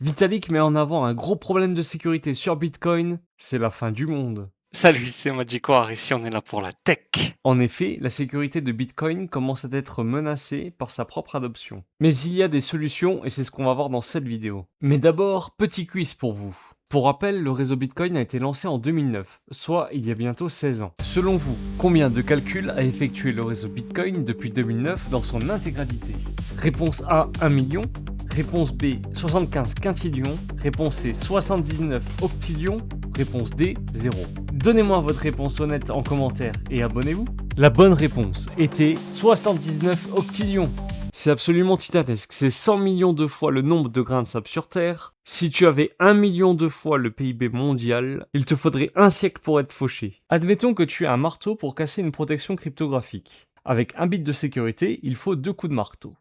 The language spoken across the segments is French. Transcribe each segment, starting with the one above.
Vitalik met en avant un gros problème de sécurité sur Bitcoin, c'est la fin du monde. Salut, c'est Magicoire, ici on est là pour la tech. En effet, la sécurité de Bitcoin commence à être menacée par sa propre adoption. Mais il y a des solutions et c'est ce qu'on va voir dans cette vidéo. Mais d'abord, petit quiz pour vous. Pour rappel, le réseau Bitcoin a été lancé en 2009, soit il y a bientôt 16 ans. Selon vous, combien de calculs a effectué le réseau Bitcoin depuis 2009 dans son intégralité? Réponse A, 1 million. Réponse B, 75 quintillions. Réponse C, 79 octillions. Réponse D, 0. Donnez-moi votre réponse honnête en commentaire et abonnez-vous. La bonne réponse était 79 octillions. C'est absolument titanesque, c'est 100 millions de fois le nombre de grains de sable sur Terre. Si tu avais 1 million de fois le PIB mondial, il te faudrait un siècle pour être fauché. Admettons que tu aies un marteau pour casser une protection cryptographique. Avec un bit de sécurité, il faut 2 coups de marteau.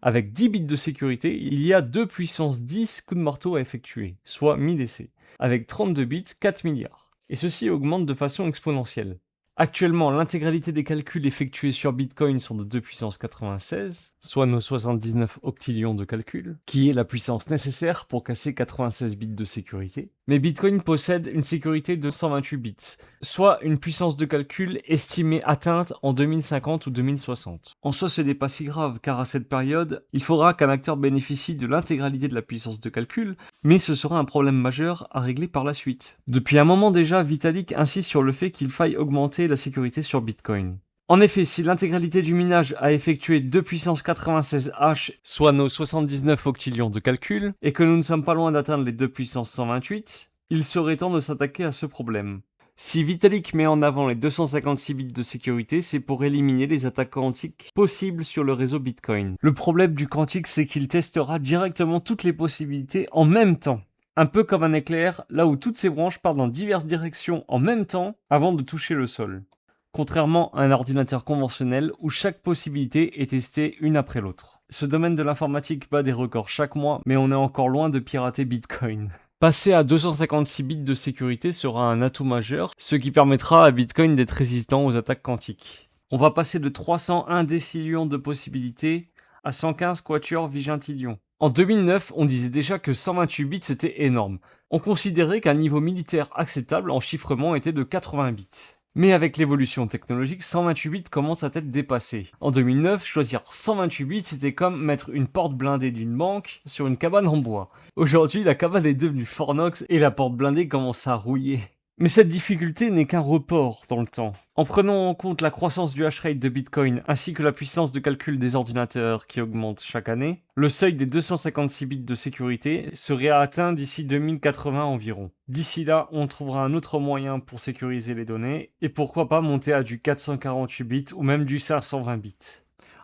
Avec 10 bits de sécurité, il y a 2 puissance 10 coups de marteau à effectuer, soit 1000 essais. Avec 32 bits, 4 milliards. Et ceci augmente de façon exponentielle. Actuellement, l'intégralité des calculs effectués sur Bitcoin sont de 2 puissance 96, soit nos 79 octillions de calcul, qui est la puissance nécessaire pour casser 96 bits de sécurité. Mais Bitcoin possède une sécurité de 128 bits, soit une puissance de calcul estimée atteinte en 2050 ou 2060. En soi, ce n'est pas si grave, car à cette période, il faudra qu'un acteur bénéficie de l'intégralité de la puissance de calcul, mais ce sera un problème majeur à régler par la suite. Depuis un moment déjà, Vitalik insiste sur le fait qu'il faille augmenter la sécurité sur Bitcoin. En effet, si l'intégralité du minage a effectué 2 puissance 96 H, soit nos 79 octillions de calcul, et que nous ne sommes pas loin d'atteindre les 2 puissance 128, il serait temps de s'attaquer à ce problème. Si Vitalik met en avant les 256 bits de sécurité, c'est pour éliminer les attaques quantiques possibles sur le réseau Bitcoin. Le problème du quantique, c'est qu'il testera directement toutes les possibilités en même temps. Un peu comme un éclair, là où toutes ses branches partent dans diverses directions en même temps avant de toucher le sol. Contrairement à un ordinateur conventionnel où chaque possibilité est testée une après l'autre. Ce domaine de l'informatique bat des records chaque mois, mais on est encore loin de pirater Bitcoin. Passer à 256 bits de sécurité sera un atout majeur, ce qui permettra à Bitcoin d'être résistant aux attaques quantiques. On va passer de 301 décillions de possibilités à 115 quatuors vigintillions. En 2009, on disait déjà que 128 bits c'était énorme. On considérait qu'un niveau militaire acceptable en chiffrement était de 80 bits. Mais avec l'évolution technologique, 128 bits commence à être dépassé. En 2009, choisir 128 bits, c'était comme mettre une porte blindée d'une banque sur une cabane en bois. Aujourd'hui, la cabane est devenue Fornox et la porte blindée commence à rouiller. Mais cette difficulté n'est qu'un report dans le temps. En prenant en compte la croissance du hashrate de Bitcoin ainsi que la puissance de calcul des ordinateurs qui augmente chaque année, le seuil des 256 bits de sécurité serait atteint d'ici 2080 environ. D'ici là, on trouvera un autre moyen pour sécuriser les données et pourquoi pas monter à du 448 bits ou même du 520 bits.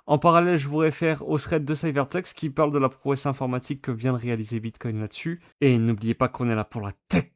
En parallèle, je vous réfère au thread de Cybertext qui parle de la prouesse informatique que vient de réaliser Bitcoin là-dessus. Et n'oubliez pas qu'on est là pour la tech.